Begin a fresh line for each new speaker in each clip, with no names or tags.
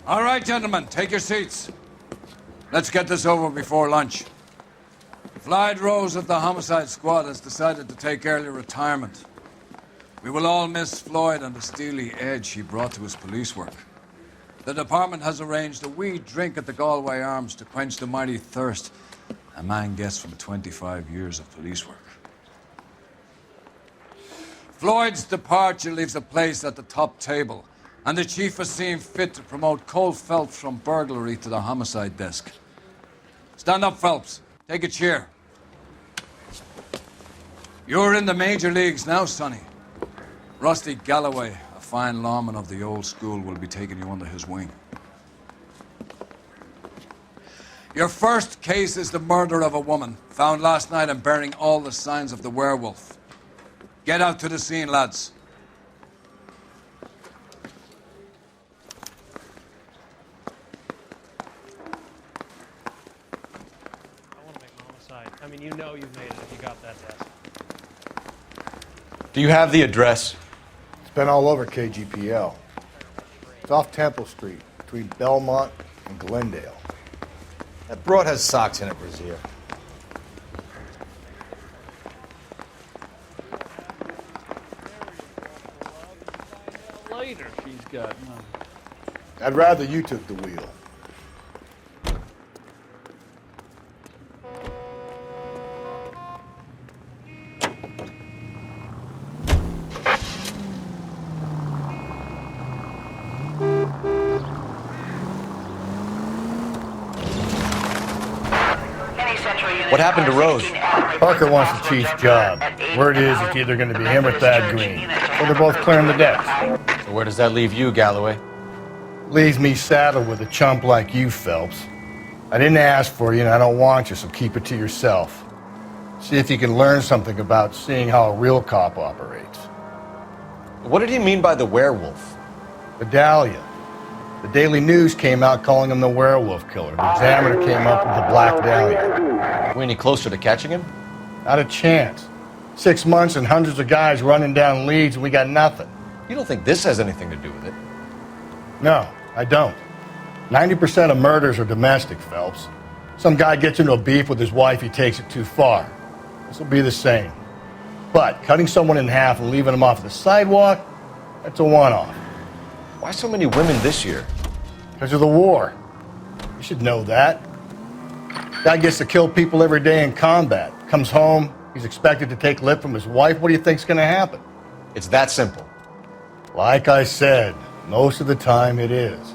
All right, gentlemen, take your seats. Let's get this over before lunch. Floyd Rose of the Homicide Squad has decided to take early retirement. We will all miss Floyd and the steely edge he brought to his police work. The department has arranged a wee drink at the Galway Arms to quench the mighty thirst a man gets from 25 years of police work. Floyd's departure leaves a place at the top table, and the chief has seen fit to promote Cole Phelps from burglary to the homicide desk. Stand up, Phelps. Take a chair. You're in the major leagues now, Sonny. Rusty Galloway, a fine lawman of the old school, will be taking you under his wing. Your first case is the murder of a woman, found last night and bearing all the signs of the werewolf. Get out to the scene, lads.
I want to make an homicide. I mean, you know you've made it if you got that desk.
Do you have the address?
It's been all over KGPL. It's off Temple Street, between Belmont and Glendale.
That broad has socks in it, Brazier.
Later, she's got none.
I'd rather you took the wheel.
What happened to Rose?
Parker wants the chief's job. Word is it's either going to be him or Thad Green. So they're both clearing the decks.
So where does that leave you, Galloway?
Leaves me saddled with a chump like you, Phelps. I didn't ask for you and I don't want you, so keep it to yourself. See if you can learn something about seeing how a real cop operates.
What did he mean by the werewolf?
Medallion. The Daily News came out calling him the werewolf killer. The Examiner came up with the Black Dahlia.
Are we any closer to catching him?
Not a chance. 6 months and hundreds of guys running down leads and we got nothing.
You don't think this has anything to do with it?
No, I don't. 90% of murders are domestic, Phelps. Some guy gets into a beef with his wife, he takes it too far. This will be the same. But cutting someone in half and leaving them off the sidewalk, that's a one-off.
Why so many women this year?
Because of the war. You should know that. Guy gets to kill people every day in combat. Comes home, he's expected to take lip from his wife. What do you think's going to happen?
It's that simple.
Like I said, most of the time it is.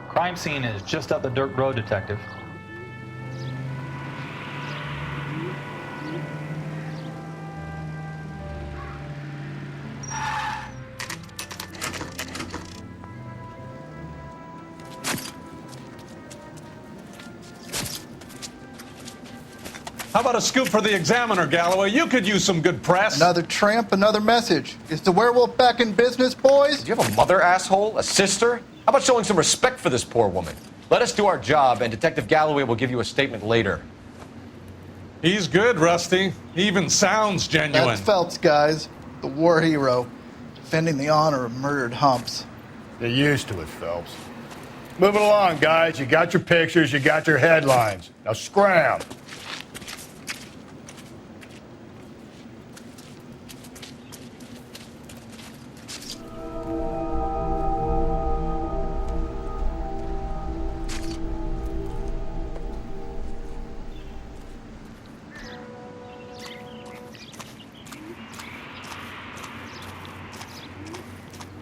Crime scene is just up the dirt road, Detective.
How about a scoop for the Examiner, Galloway? You could use some good press.
Another tramp, another message. Is the werewolf back in business, boys?
Do you have a mother, asshole? A sister? How about showing some respect for this poor woman? Let us do our job, and Detective Galloway will give you a statement later.
He's good, Rusty. He even sounds genuine.
That's Phelps, guys. The war hero. Defending the honor of murdered humps.
They're used to it, Phelps. Moving along, guys. You got your pictures, you got your headlines. Now scram.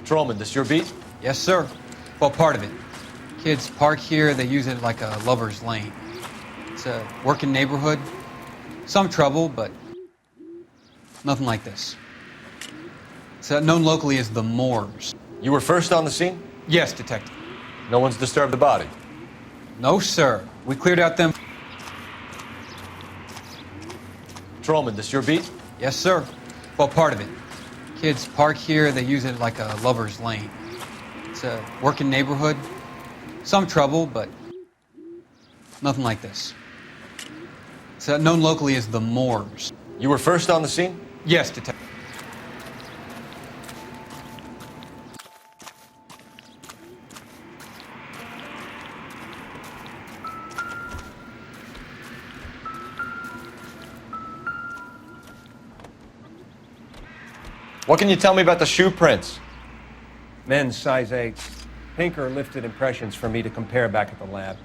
Trollman, this your beat?
Yes, sir. Well, part of it. Kids park here, they use it like a lover's lane. It's a working neighborhood. Some trouble, but nothing like this. It's known locally as the Moors.
You were first on the scene?
Yes, Detective.
No one's disturbed the body?
No, sir. We cleared out them.
Patrolman, this your beat?
Yes, sir. Well, part of it. Kids park here, they use it like a lover's lane. It's a working neighborhood. Some trouble, but nothing like this. It's known locally as the Moors.
You were first on the scene?
Yes, Detective.
What can you tell me about the shoe prints?
Men's size 8s. Pinker lifted impressions for me to compare back at the lab.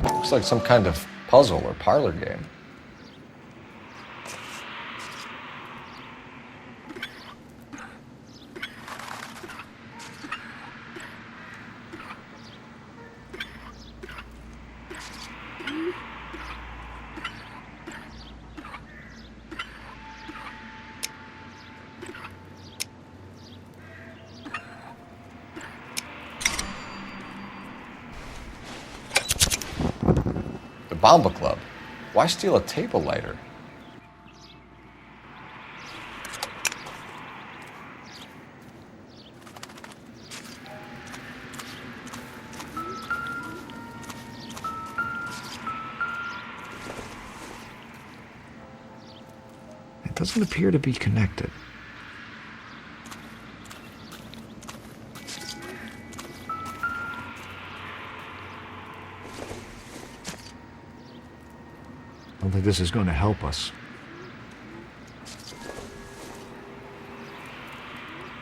Looks like some kind of puzzle or parlor game. Bomba Club. Why steal a table lighter?
It doesn't appear to be connected. I don't think this is going to help us.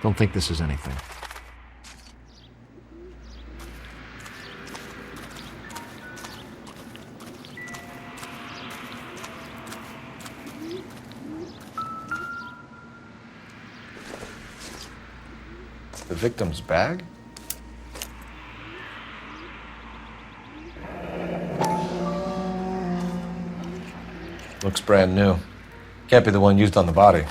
Don't think this is anything.
The victim's bag? Looks brand new. Can't be the one used on the body.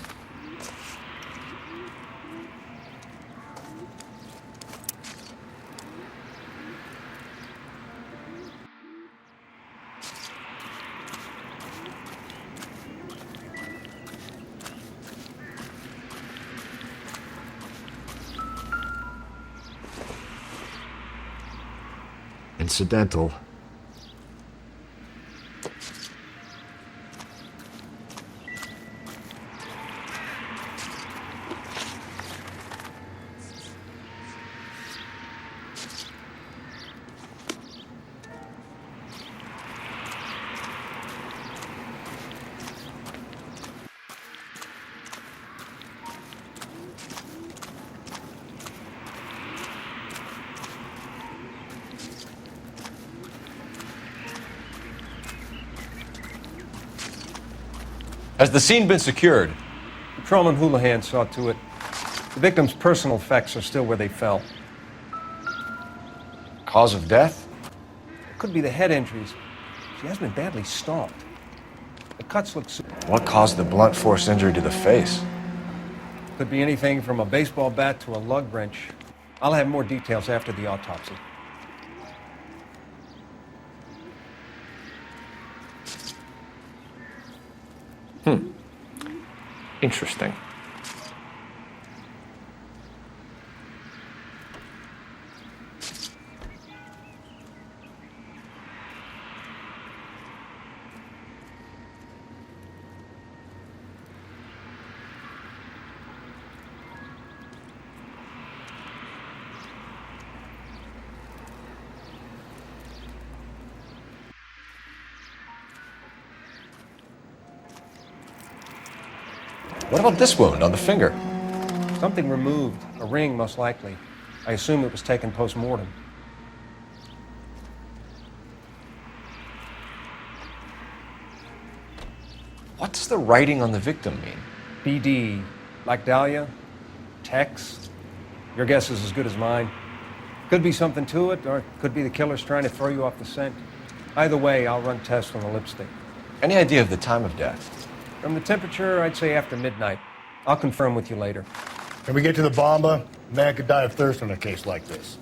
Incidental.
Has the scene been secured?
Patrolman Houlihan saw to it. The victim's personal effects are still where they fell.
Cause of death?
It could be the head injuries. She has been badly stalked. The cuts look...
What caused the blunt force injury to the face?
Could be anything from a baseball bat to a lug wrench. I'll have more details after the autopsy.
Interesting. What about this wound on the finger?
Something removed. A ring, most likely. I assume it was taken post-mortem.
What does the writing on the victim mean?
BD. Like Dahlia? Tex? Your guess is as good as mine. Could be something to it, or it could be the killer's trying to throw you off the scent. Either way, I'll run tests on the lipstick.
Any idea of the time of death?
From the temperature, I'd say after midnight. I'll confirm with you later.
Can we get to the bomba? A man could die of thirst in a case like this.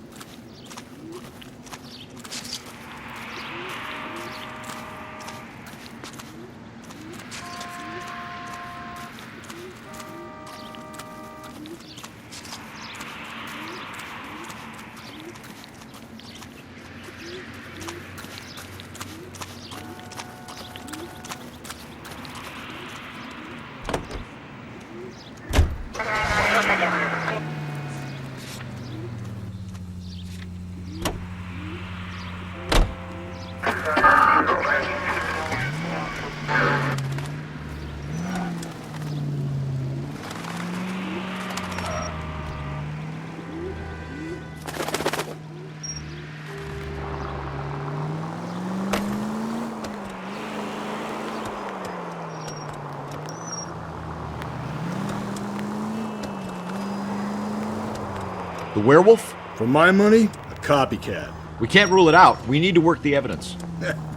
The werewolf?
For my money, a copycat.
We can't rule it out. We need to work the evidence.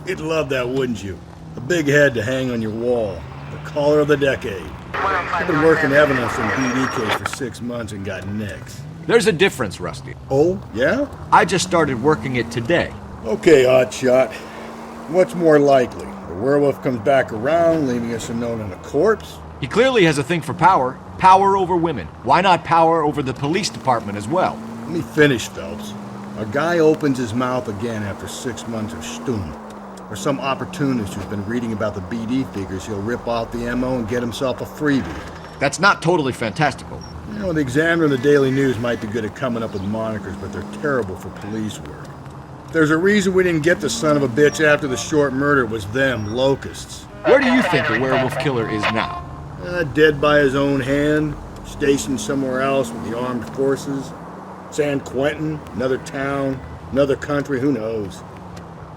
You'd love that, wouldn't you? A big head to hang on your wall. The caller of the decade. I've been working evidence on BD case for 6 months and got nicks.
There's a difference, Rusty.
Oh, yeah?
I just started working it today.
Okay, Oddshot. What's more likely? The werewolf comes back around, leaving us unknown in a corpse?
He clearly has a thing for power. Power over women. Why not power over the police department as well?
Let me finish, Phelps. A guy opens his mouth again after 6 months of stewing. Or some opportunist who's been reading about the BD figures, he'll rip off the MO and get himself a freebie.
That's not totally fantastical.
You know, the Examiner and the Daily News might be good at coming up with monikers, but they're terrible for police work. There's a reason we didn't get the son of a bitch after the short murder. Was them, locusts.
Where do you think the werewolf killer is now?
Dead by his own hand, stationed somewhere else with the armed forces. San Quentin, another town, another country, who knows?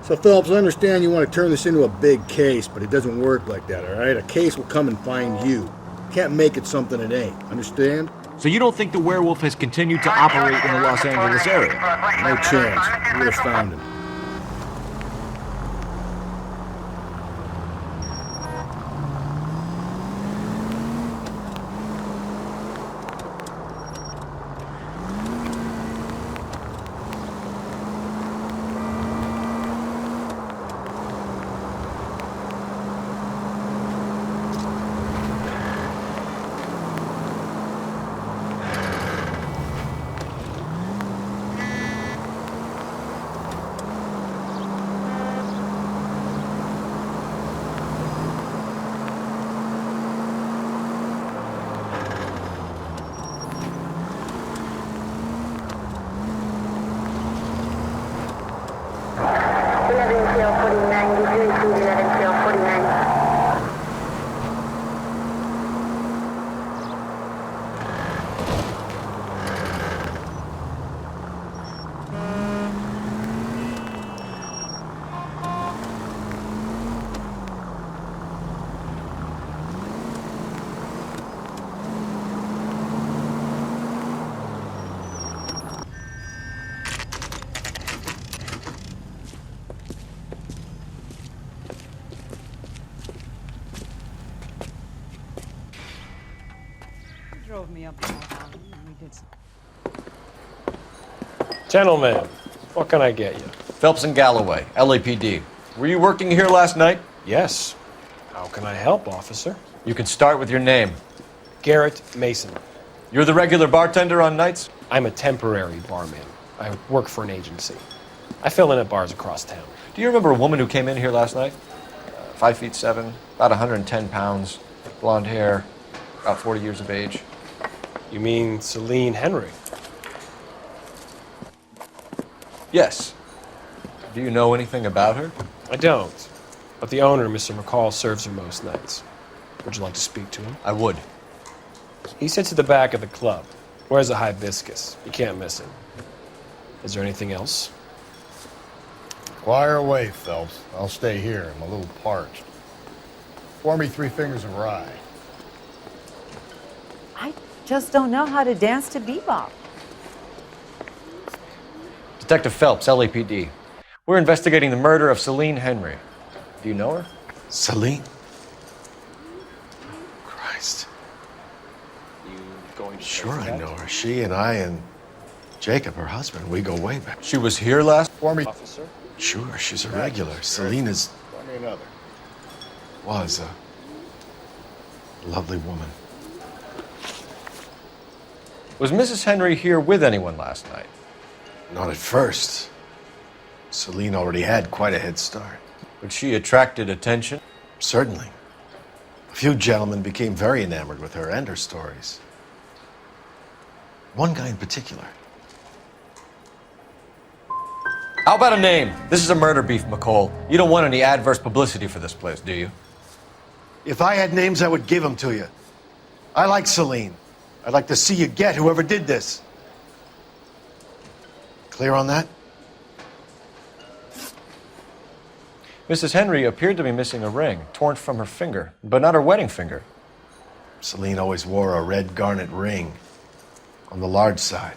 So, Phelps, I understand you want to turn this into a big case, but it doesn't work like that, all right? A case will come and find you. Can't make it something it ain't, understand?
So you don't think the werewolf has continued to operate in the Los Angeles area?
No chance. We would have found him.
Drove me up the mountain and we did some...
Gentlemen, what can I get you?
Phelps and Galloway, LAPD. Were you working here last night?
Yes. How can I help, officer?
You can start with your name.
Garrett Mason.
You're the regular bartender on nights?
I'm a temporary barman. I work for an agency. I fill in at bars across town.
Do you remember a woman who came in here last night? 5'7", about 110 pounds, blonde hair, about 40 years of age.
You mean Celine Henry?
Yes. Do you know anything about her?
I don't. But the owner, Mr. McCall, serves her most nights. Would you like to speak to him?
I would.
He sits at the back of the club. Wears a hibiscus. You can't miss him. Is there anything else?
Fire away, Phelps. I'll stay here. I'm a little parched. Pour me 3 fingers of rye.
I just don't know how to dance to bebop.
Detective Phelps, LAPD. We're investigating the murder of Celine Henry. Do you know her?
Celine? Christ.
You going to
Sure, I know her. She and I and Jacob, her husband, we go way back.
She was here last.
For me.
Officer?
Sure, she's a regular. Celine is.
Pour me another.
Was a lovely woman.
Was Mrs. Henry here with anyone last night?
Not at first. Celine already had quite a head start.
But she attracted attention?
Certainly. A few gentlemen became very enamored with her and her stories. One guy in particular.
How about a name? This is a murder beef, McCall. You don't want any adverse publicity for this place, do you?
If I had names, I would give them to you. I like Celine. I'd like to see you get whoever did this. Clear on that?
Mrs. Henry appeared to be missing a ring, torn from her finger, but not her wedding finger.
Celine always wore a red garnet ring on the large side.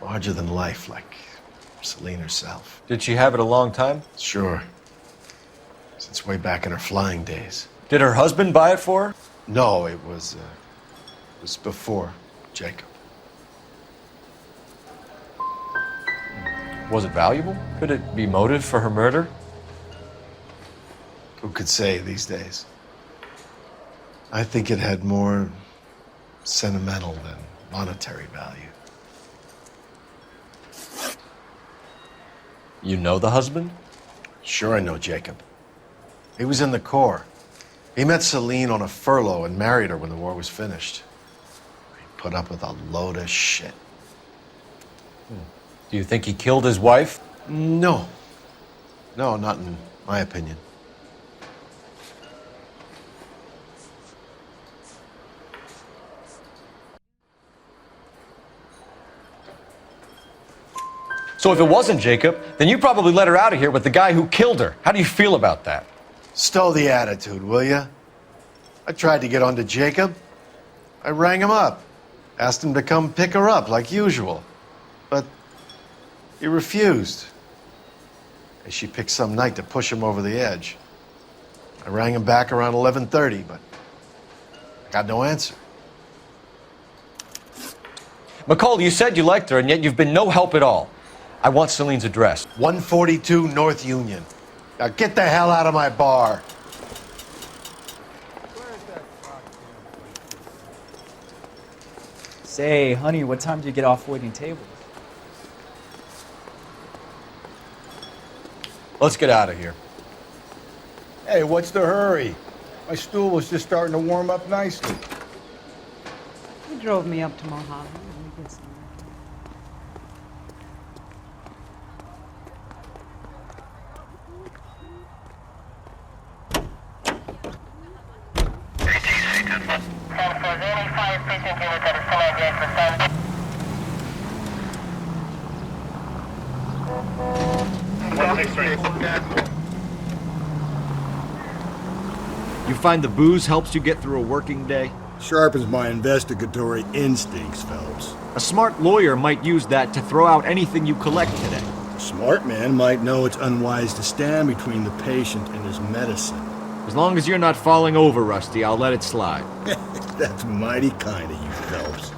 Larger than life, like Celine herself.
Did she have it a long time?
Sure. Since way back in her flying days.
Did her husband buy it for her?
No, it was before Jacob.
Was it valuable? Could it be motive for her murder?
Who could say these days? I think it had more sentimental than monetary value.
You know the husband?
Sure, I know Jacob. He was in the Corps. He met Celine on a furlough and married her when the war was finished. He put up with a load of shit.
Do you think he killed his wife?
No. No, not in my opinion.
So if it wasn't Jacob, then you probably let her out of here with the guy who killed her. How do you feel about that?
Stow the attitude, will ya? I tried to get onto Jacob. I rang him up. Asked him to come pick her up like usual. But he refused. And she picked some night to push him over the edge. I rang him back around 11:30, but I got no answer.
McCall, you said you liked her, and yet you've been no help at all. I want Celine's address.
142 North Union. Now get the hell out of my bar.
Say, honey, what time do you get off waiting tables?
Let's get out of here.
Hey, what's the hurry? My stool was just starting to warm up nicely.
He drove me up to Mulholland. Let me get some.
You find the booze helps you get through a working day?
Sharpens my investigatory instincts, Phelps.
A smart lawyer might use that to throw out anything you collect today.
A smart man might know it's unwise to stand between the patient and his medicine.
As long as you're not falling over, Rusty, I'll let it slide.
That's mighty kind of you, Phelps.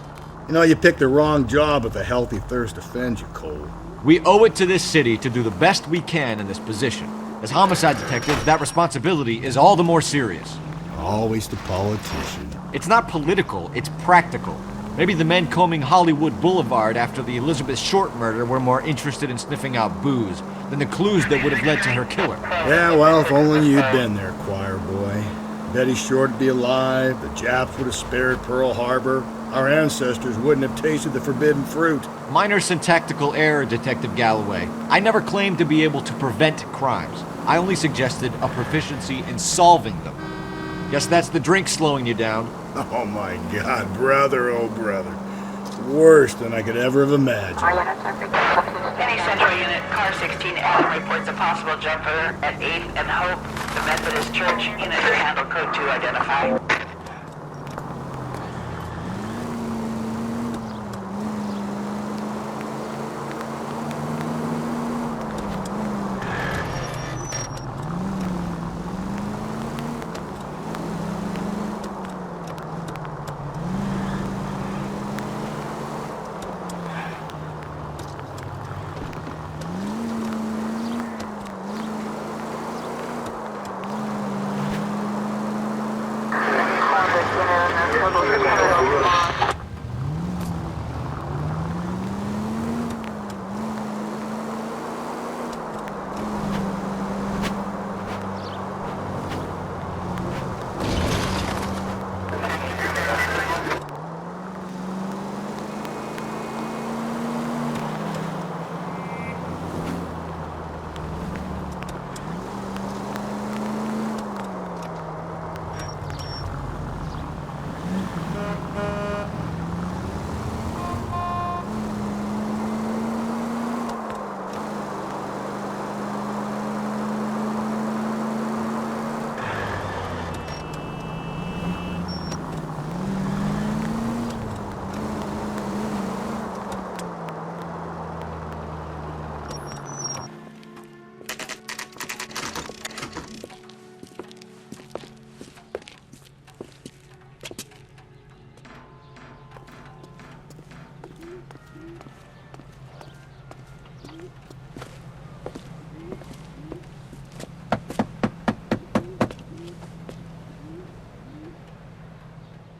You know, you picked the wrong job if a healthy thirst offends you, Cole.
We owe it to this city to do the best we can in this position. As homicide detectives, that responsibility is all the more serious.
Always the politician.
It's not political, it's practical. Maybe the men combing Hollywood Boulevard after the Elizabeth Short murder were more interested in sniffing out booze than the clues that would have led to her killer.
Yeah, well, if only you'd been there, choir boy. Betty Short would be alive, the Japs would have spared Pearl Harbor, our ancestors wouldn't have tasted the forbidden fruit.
Minor syntactical error, Detective Galloway. I never claimed to be able to prevent crimes. I only suggested a proficiency in solving them. Guess that's the drink slowing you down.
Oh my God, brother, oh brother. Worse than I could ever have imagined.
Any Central Unit, Car 16 Adam reports a possible jumper at 8th and Hope, the Methodist Church. Unit your handle code 2 identified.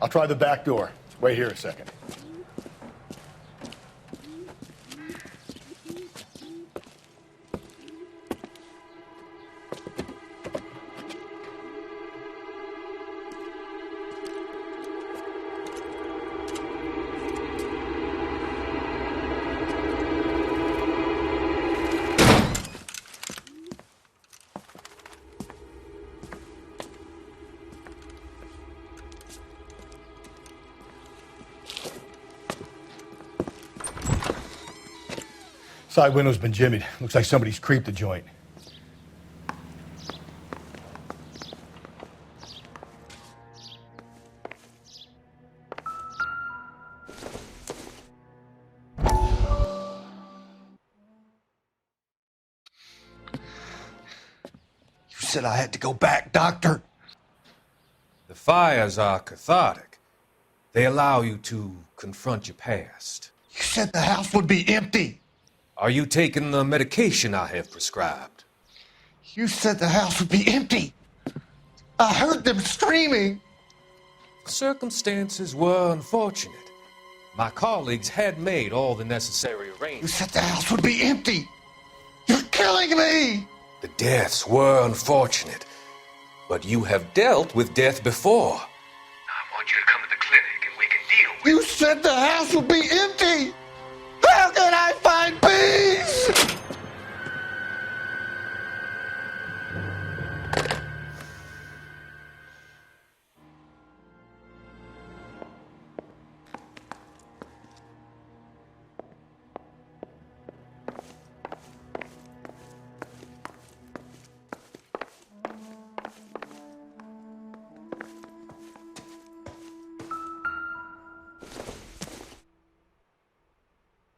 I'll try the back door. Wait here a second. Side window's been jimmied. Looks like somebody's creeped the joint.
You said I had to go back, Doctor.
The fires are cathartic. They allow you to confront your past.
You said the house would be empty.
Are you taking the medication I have prescribed?
You said the house would be empty. I heard them screaming.
Circumstances were unfortunate. My colleagues had made all the necessary arrangements.
You said the house would be empty. You're killing me.
The deaths were unfortunate, but you have dealt with death before. I want you to come to the clinic and we can deal with it.
You said the house would be empty. How can I find peace?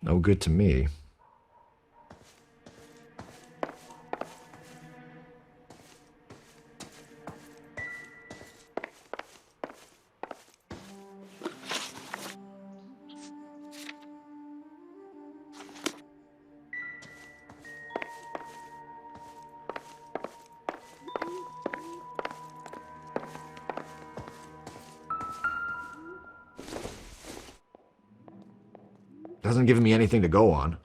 No good to me. Doesn't give me anything to go on.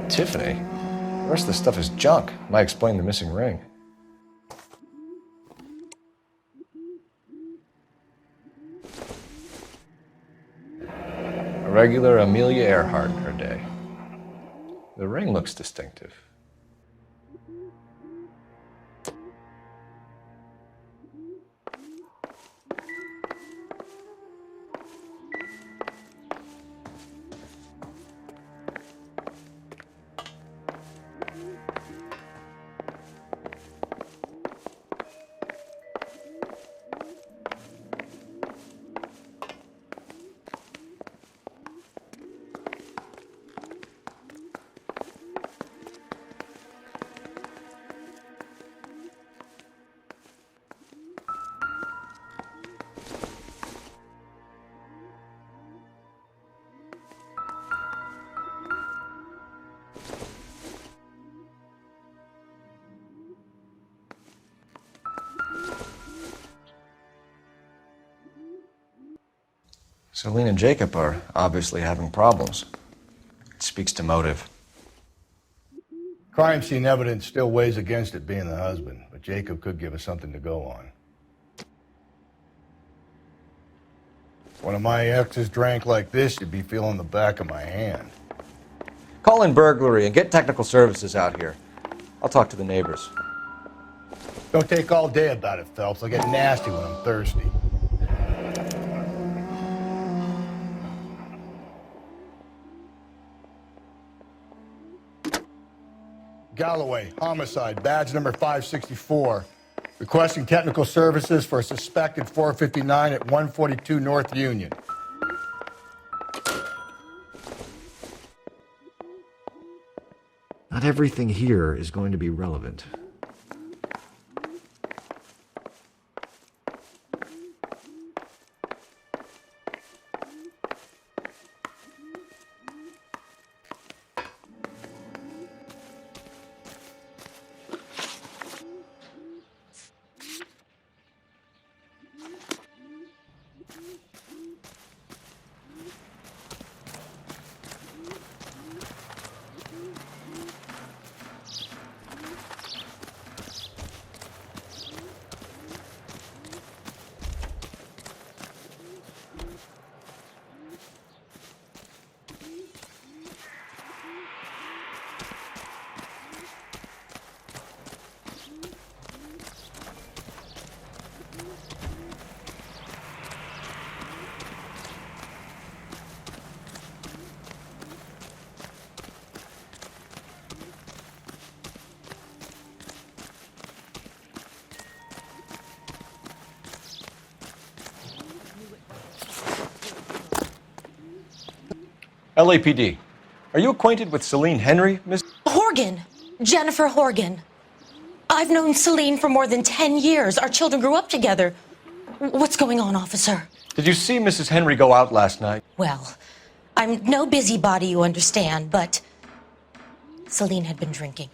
Tiffany? The rest of the stuff is junk. Might explain the missing ring. A regular Amelia Earhart in her day. The ring looks distinctive. Celine and Jacob are obviously having problems. It speaks to motive.
Crime scene evidence still weighs against it being the husband, but Jacob could give us something to go on. If one of my exes drank like this, you'd be feeling the back of my hand.
Call in burglary and get technical services out here. I'll talk to the neighbors.
Don't take all day about it, Phelps. I'll get nasty when I'm thirsty. Galloway, homicide, badge number 564. Requesting technical services for a suspected 459 at 142 North Union.
Not everything here is going to be relevant.
LAPD. Are you acquainted with Celine Henry, Miss?
Horgan. Jennifer Horgan. I've known Celine for more than 10 years. Our children grew up together. What's going on, officer?
Did you see Mrs. Henry go out last night?
Well, I'm no busybody, you understand, but Celine had been drinking.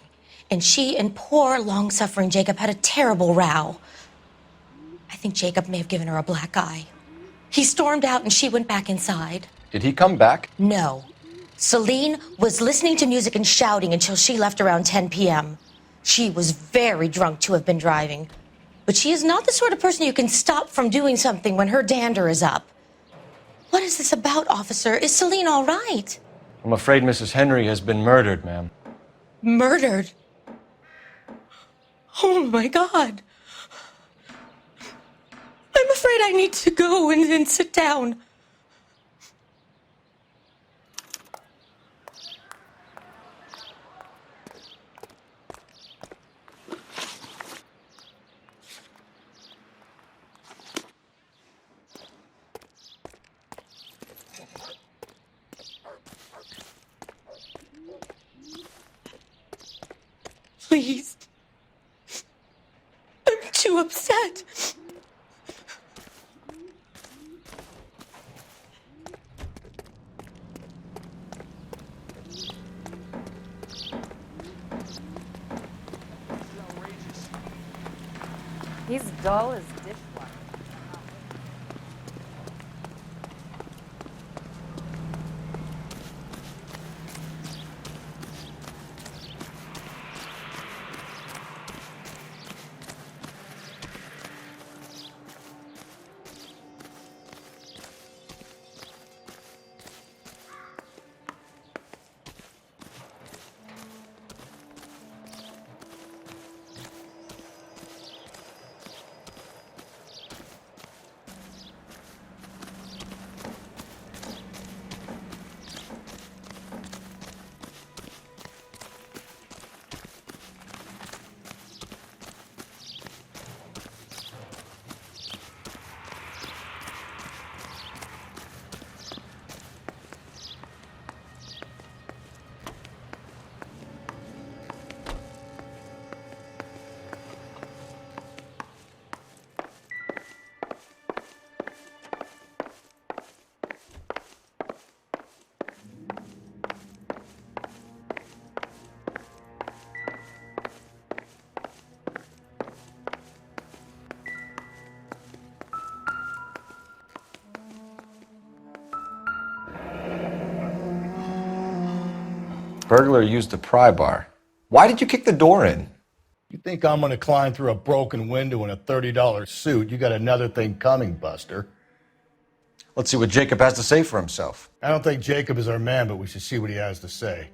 And she and poor, long-suffering Jacob had a terrible row. I think Jacob may have given her a black eye. He stormed out and she went back inside.
Did he come back?
No. Celine was listening to music and shouting until she left around 10 p.m. She was very drunk to have been driving. But she is not the sort of person you can stop from doing something when her dander is up. What is this about, officer? Is Celine all right?
I'm afraid Mrs. Henry has been murdered, ma'am.
Murdered? Oh, my God. I'm afraid I need to go and sit down. Please. I'm too upset.
He's dull as dishwater.
burglar used a pry bar. Why did you kick the door in?
You think I'm going to climb through a broken window in a $30 suit? You got another thing coming, Buster.
Let's see what Jacob has to say for himself.
I don't think Jacob is our man, but we should see what he has to say.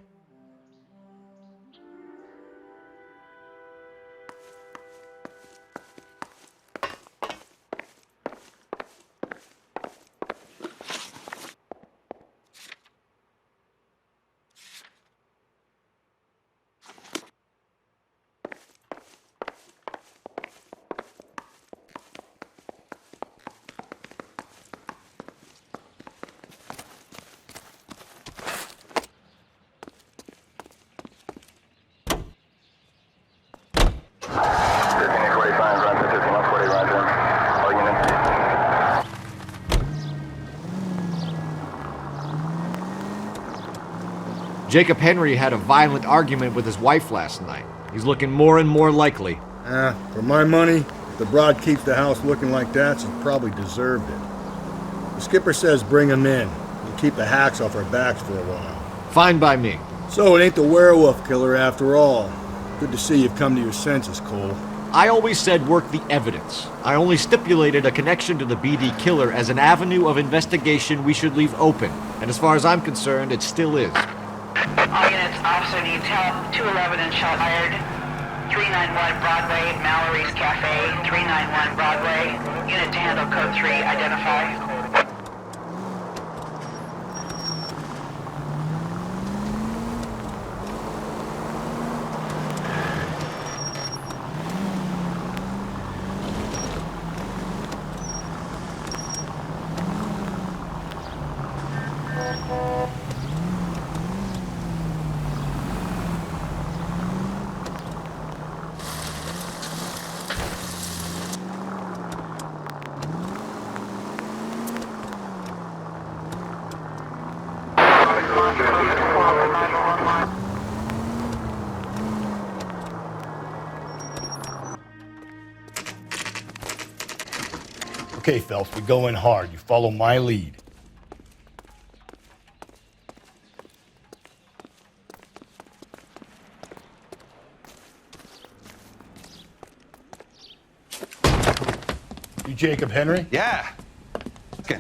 Jacob Henry had a violent argument with his wife last night. He's looking more and more likely.
For my money, if the broad keeps the house looking like that, she probably deserved it. The skipper says bring him in. We'll keep the hacks off our backs for a while.
Fine by me.
So it ain't the werewolf killer after all. Good to see you've come to your senses, Cole.
I always said work the evidence. I only stipulated a connection to the BD killer as an avenue of investigation we should leave open. And as far as I'm concerned, it still is.
All units, officer needs help. 211 and shot fired. 391 Broadway, Mallory's Cafe. 391 Broadway. Unit to handle code 3, identify.
Okay, Phelps, we go in hard. You follow my lead. You Jacob Henry?
Yeah. Okay.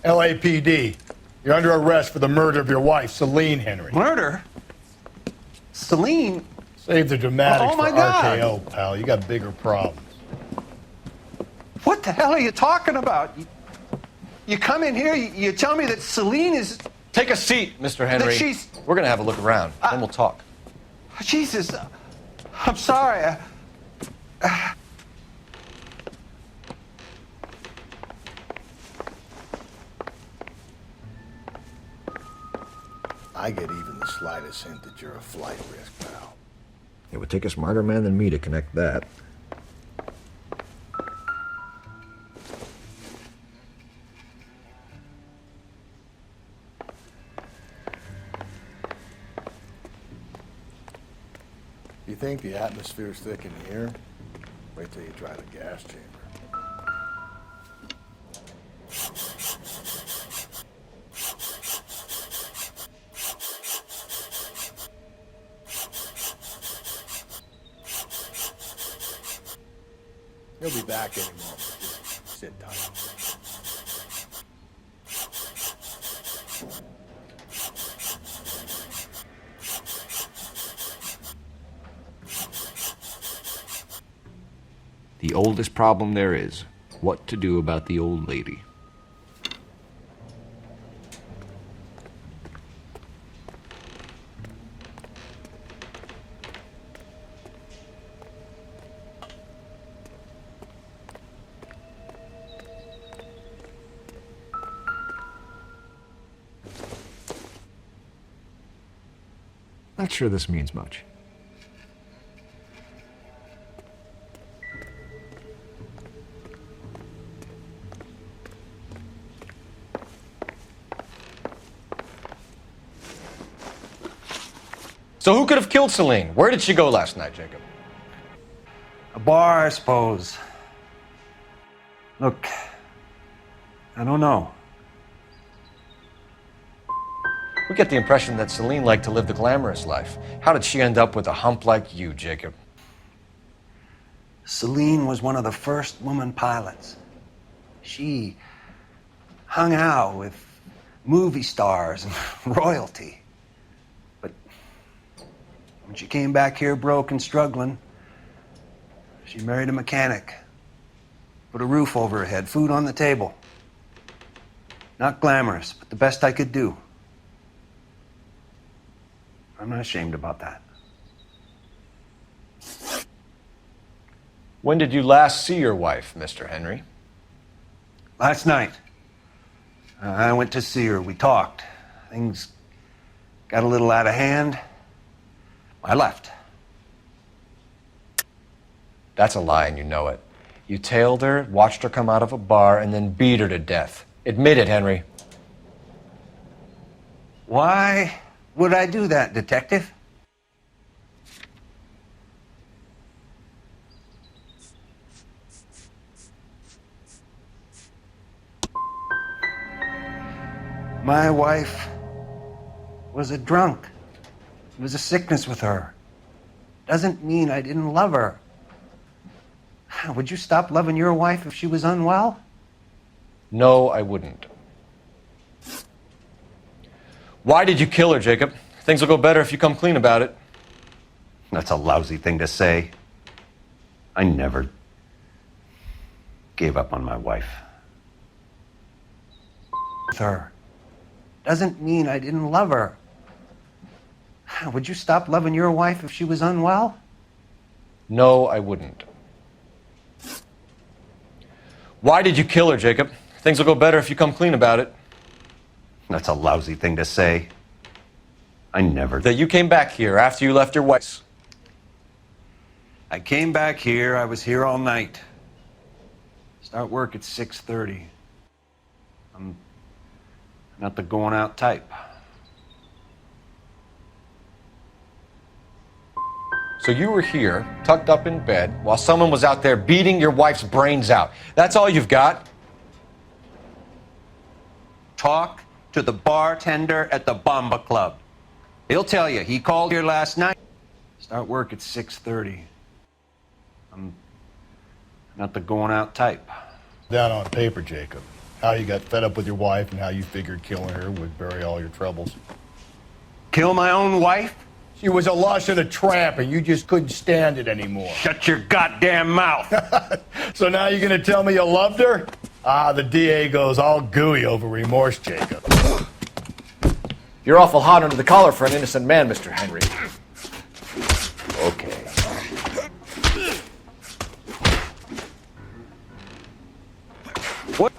LAPD. You're under arrest for the murder of your wife, Celine Henry.
Murder? Celine?
Save the dramatics
Oh, my
for
God.
RKO, pal. You got bigger problems.
What the hell are you talking about? You come in here, you tell me that Celine is...
Take a seat, Mr. Henry.
That she's...
We're going to have a look around, then we'll talk.
Jesus, I'm sorry.
I get even the slightest hint that you're a flight risk, pal.
It would take a smarter man than me to connect that.
You think the atmosphere's thick in here? Wait till you try the gas chamber. He'll be back any moment. Just sit tight.
The oldest problem there is, what to do about the old lady. Not sure this means much.
So who could have killed Celine? Where did she go last night, Jacob?
A bar, I suppose. Look, I don't know.
We get the impression that Celine liked to live the glamorous life. How did she end up with a hump like you, Jacob?
Celine was one of the first woman pilots. She hung out with movie stars and royalty. But when she came back here broke and struggling, she married a mechanic. Put a roof over her head, food on the table. Not glamorous, but the best I could do. I'm not ashamed about that.
When did you last see your wife, Mr. Henry?
Last night. I went to see her. We talked. Things got a little out of hand. I left.
That's a lie, and you know it. You tailed her, watched her come out of a bar, and then beat her to death. Admit it, Henry.
Why would I do that, Detective? My wife was a drunk. It was a sickness with her. Doesn't mean I didn't love her. Would you stop loving your wife if she was unwell?
No, I wouldn't. Why did you kill her, Jacob? Things will go better if you come clean about it.
That's a lousy thing to say. I never gave up on my wife. With her. Doesn't mean I didn't love her. Would you stop loving your wife if she was unwell?
No, I wouldn't. Why did you kill her, Jacob? Things will go better if you come clean about it.
That's a lousy thing to say. I never...
That you came back here after you left your wife.
I came back here. I was here all night. Start work at 6:30. I'm not the going out type.
So you were here, tucked up in bed, while someone was out there beating your wife's brains out. That's all you've got?
Talk to the bartender at the Bomba Club. He'll tell you, he called here last night. Start work at 6:30. I'm not the going out type.
Down on paper, Jacob. How you got fed up with your wife and how you figured killing her would bury all your troubles.
Kill my own wife?
She was a lush and a tramp, and you just couldn't stand it anymore.
Shut your goddamn mouth.
So now you're gonna tell me you loved her? Ah, the DA goes all gooey over remorse, Jacob.
You're awful hot under the collar for an innocent man, Mr. Henry.
Okay. What?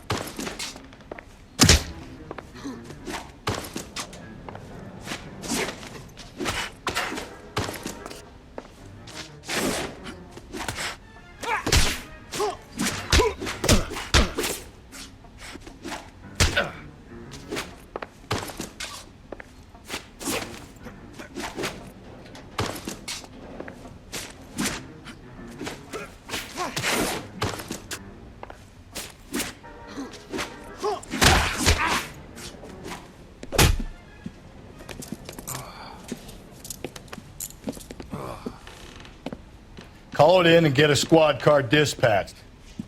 Call it in and get a squad car dispatched.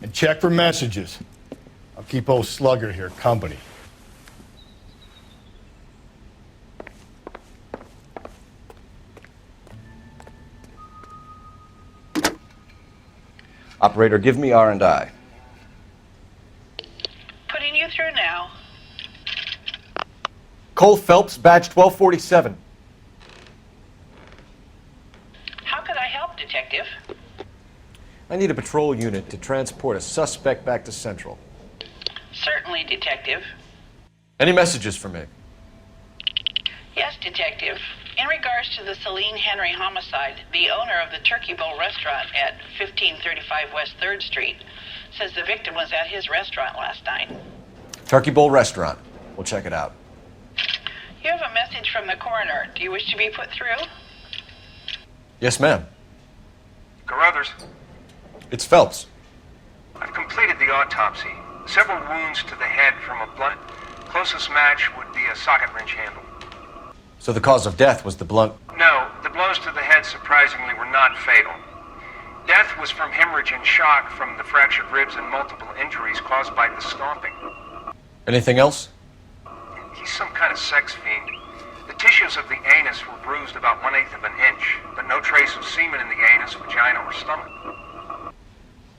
And check for messages. I'll keep old Slugger here company.
Operator, give me R&I.
Putting you through now.
Cole Phelps, badge 1247.
How could I help, Detective?
I need a patrol unit to transport a suspect back to Central.
Certainly, Detective.
Any messages for me?
Yes, Detective. In regards to the Celine Henry homicide, the owner of the Turkey Bowl restaurant at 1535 West 3rd Street says the victim was at his restaurant last night.
Turkey Bowl Restaurant. We'll check it out.
You have a message from the coroner. Do you wish to be put through?
Yes, ma'am.
Carruthers,
It's Phelps.
I've completed the autopsy. Several wounds to the head from a blunt. Closest match would be a socket wrench handle.
So the cause of death was the blunt...
No, the blows to the head surprisingly were not fatal. Death was from hemorrhage and shock from the fractured ribs and multiple injuries caused by the stomping.
Anything else?
He's some kind of sex fiend. The tissues of the anus were bruised about 1/8 of an inch, but no trace of semen in the anus, vagina, or stomach.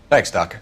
Thanks, Doctor.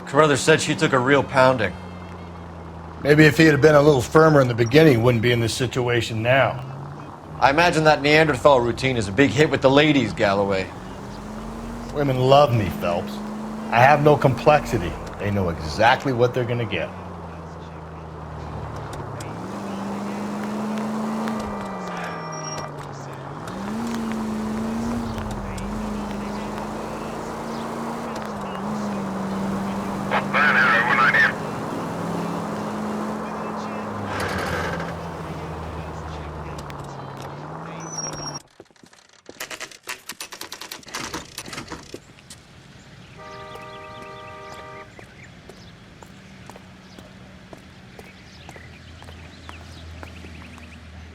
Carruthers said she took a real pounding.
Maybe if he had been a little firmer in the beginning, he wouldn't be in this situation now.
I imagine that Neanderthal routine is a big hit with the ladies, Galloway.
Women love me, Phelps. I have no complexity. They know exactly what they're gonna get.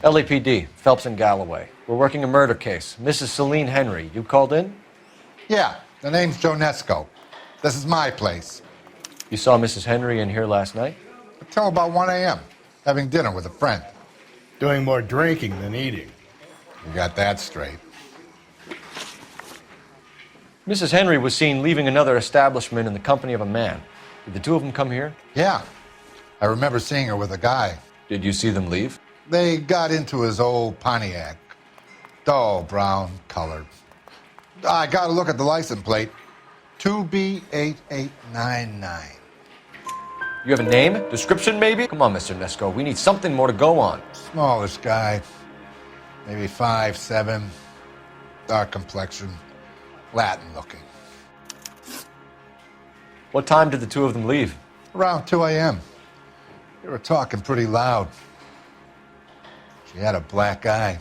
LAPD, Phelps and Galloway. We're working a murder case. Mrs. Celine Henry, you called in?
Yeah, the name's Jonesco. This is my place.
You saw Mrs. Henry in here last night?
Until about 1 a.m., having dinner with a friend.
Doing more drinking than eating.
You got that straight.
Mrs. Henry was seen leaving another establishment in the company of a man. Did the two of them come here?
Yeah, I remember seeing her with a guy.
Did you see them leave?
They got into his old Pontiac. Dull brown color. I got to look at the license plate. 2B8899.
You have a name? Description, maybe? Come on, Mr. Nesco. We need something more to go on.
Smallish guy. Maybe 5'7". Dark complexion. Latin looking.
What time did the two of them leave?
Around 2 a.m. They were talking pretty loud. She had a black eye.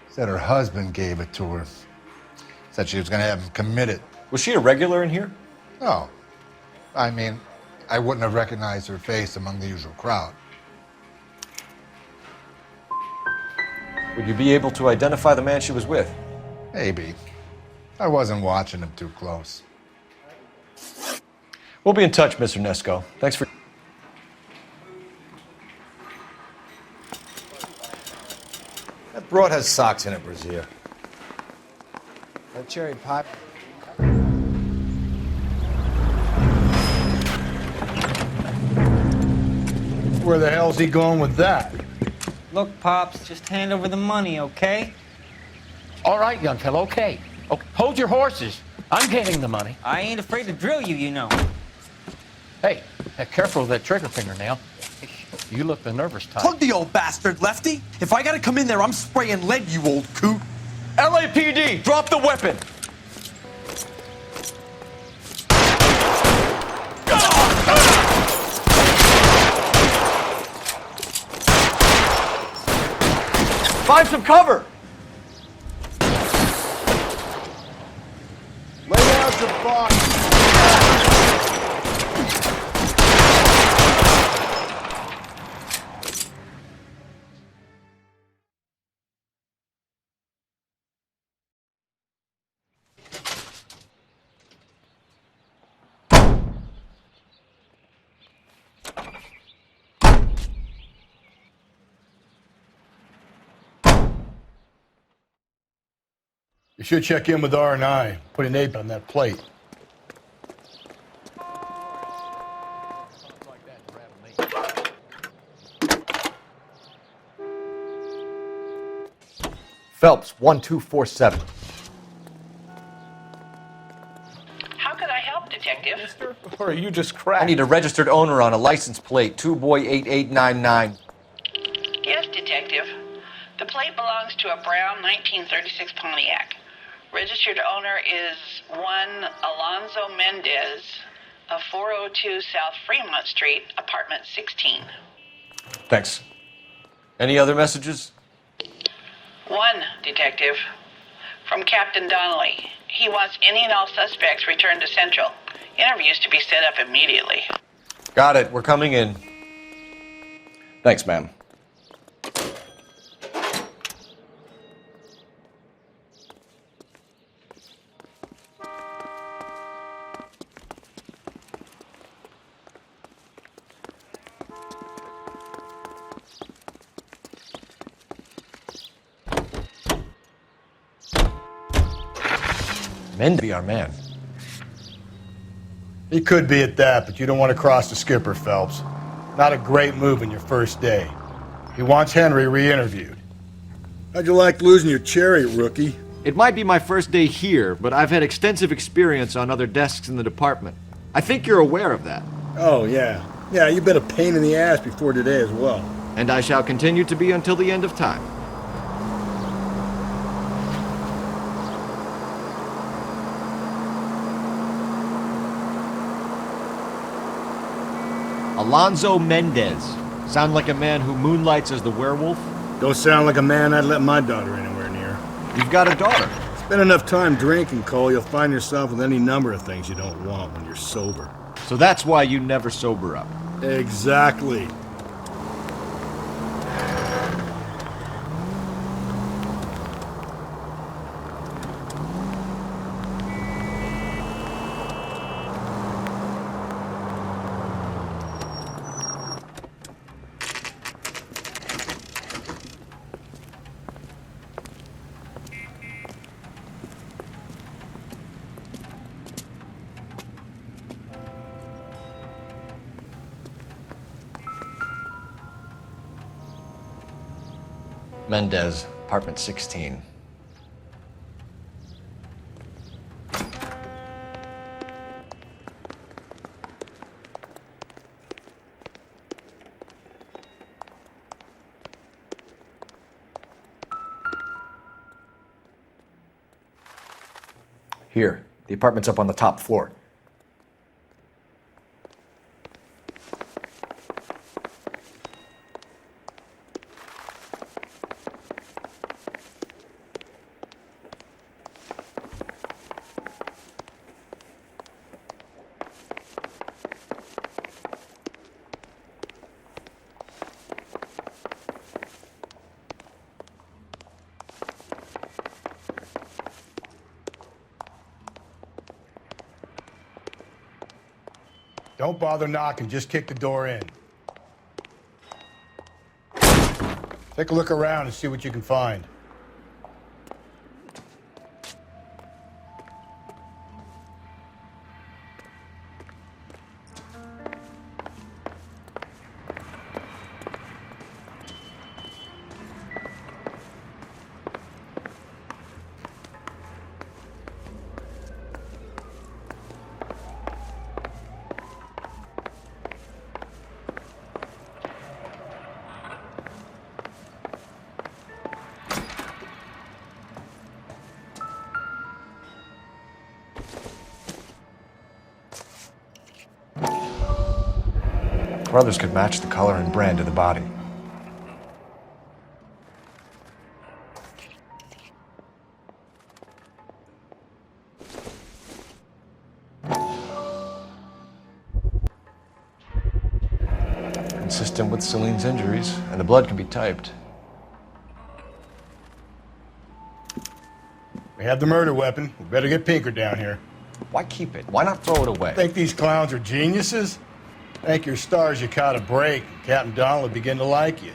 Said her husband gave it to her. Said she was going to have him committed.
Was she a regular in here?
No. I mean, I wouldn't have recognized her face among the usual crowd.
Would you be able to identify the man she was with?
Maybe. I wasn't watching him too close.
We'll be in touch, Mr. Nesco. Thanks for...
That broad has socks in it, Brazier. That cherry pie.
Where the hell's he going with that?
Look, Pops, just hand over the money, okay?
All right, young fellow, okay. Oh, hold your horses. I'm getting the money.
I ain't afraid to drill you, you know.
Hey, careful with that trigger finger now. You look the nervous type.
Plug the old bastard, Lefty. If I gotta come in there, I'm spraying lead, you old coot.
LAPD, drop the weapon! Find some cover!
Lay down some box.
You should check in with R&I. Put an 8 on that plate.
Phelps, 1247.
How could I help help, Detective?
Or are you just cracked?
I need a registered owner on a license plate, 2boy8899.
Yes, Detective. The plate belongs to a brown 1936 Pontiac. Registered owner is one Alonzo Mendez of 402 South Fremont Street, apartment 16.
Thanks. Any other messages?
One, Detective. From Captain Donnelly. He wants any and all suspects returned to Central. Interviews to be set up immediately.
Got it. We're coming in.
Thanks, ma'am.
Men to be our man.
He could be at that, but you don't want to cross the skipper, Phelps. Not a great move in your first day. He wants Henry re-interviewed. How'd you like losing your cherry, rookie?
It might be my first day here, but I've had extensive experience on other desks in the department. I think you're aware of that.
Oh, yeah. Yeah, you've been a pain in the ass before today as well.
And I shall continue to be until the end of time. Alonzo Mendez. Sound like a man who moonlights as the werewolf?
Don't sound like a man I'd let my daughter anywhere near.
You've got a daughter.
Spend enough time drinking, Cole, you'll find yourself with any number of things you don't want when you're sober.
So that's why you never sober up.
Exactly.
Mendez, apartment 16.
Here. The apartment's up on the top floor.
Don't bother knocking, just kick the door in. Take a look around and see what you can find.
Brothers could match the color and brand of the body. Consistent with Celine's injuries, and the blood can be typed.
We have the murder weapon. We better get Pinker down here.
Why keep it? Why not throw it away?
Think these clowns are geniuses? Thank your stars you caught a break. Captain Donald will begin to like you.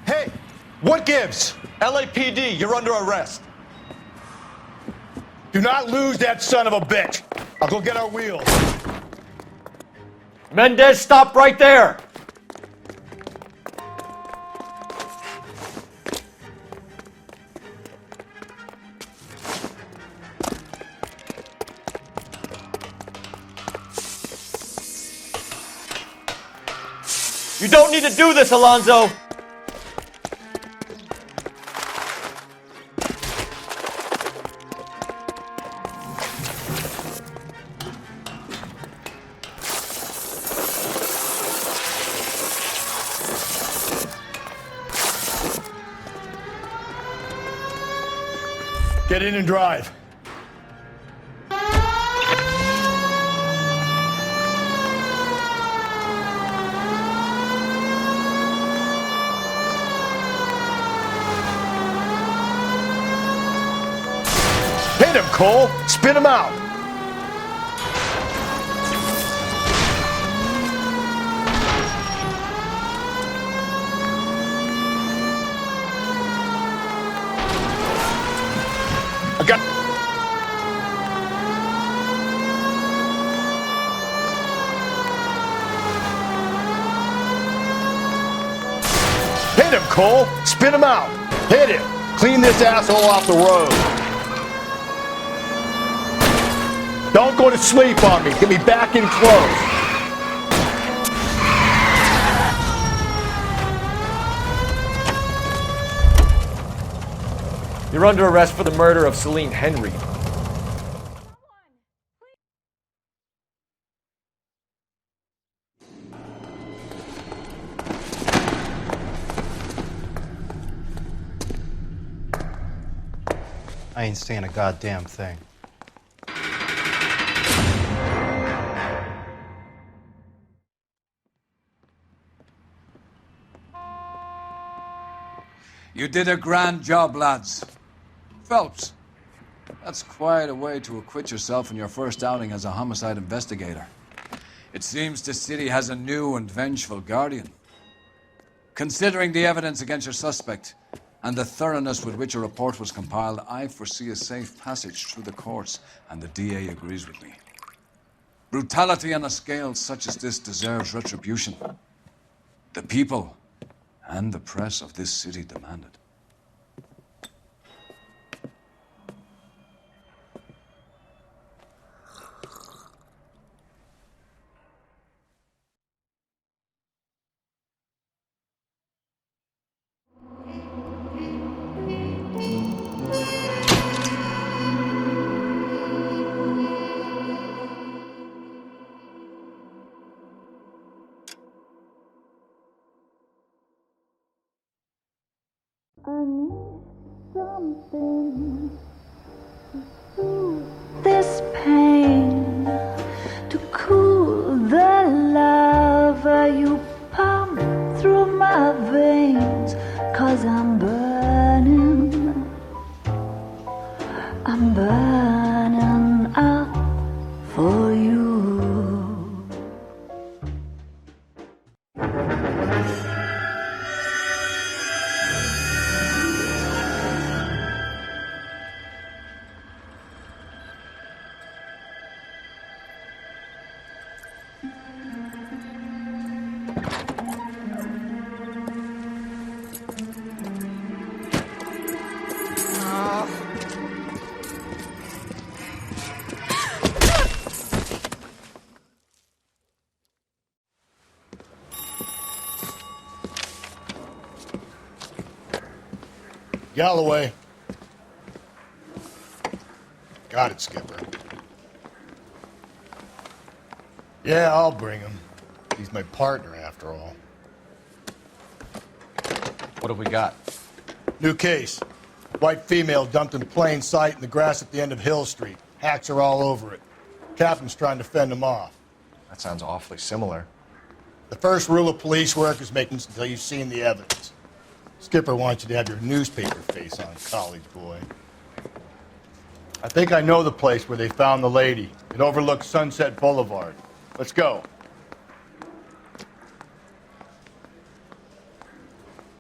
Hey! What gives? LAPD, you're under arrest.
Do not lose that son of a bitch. I'll go get our wheels.
Mendez, stop right there! You don't need to do this, Alonzo!
Get in and drive. Hit him, Cole. Spin him out. I got... Hit him, Cole. Spin him out. Hit him. Clean this asshole off the road. Don't go to sleep on me. Get me back in close.
You're under arrest for the murder of Celine Henry.
I ain't saying a goddamn thing.
You did a grand job, lads. Phelps, that's quite a way to acquit yourself in your first outing as a homicide investigator. It seems the city has a new and vengeful guardian. Considering the evidence against your suspect and the thoroughness with which a report was compiled, I foresee a safe passage through the courts, and the DA agrees with me. Brutality on a scale such as this deserves retribution. The people and the press of this city demand it.
I need something to soothe this pain, to cool the lava you pump through my veins, 'cause I'm burning up for you.
Galloway. Got it, Skipper. Yeah, I'll bring him. He's my partner, after all.
What have we got?
New case. White female dumped in plain sight in the grass at the end of Hill Street. Hacks are all over it. Captain's trying to fend them off.
That sounds awfully similar.
The first rule of police work is maintenance until you've seen the evidence. Skipper wants you to have your newspaper face on, college boy. I think I know the place where they found the lady. It overlooks Sunset Boulevard. Let's go.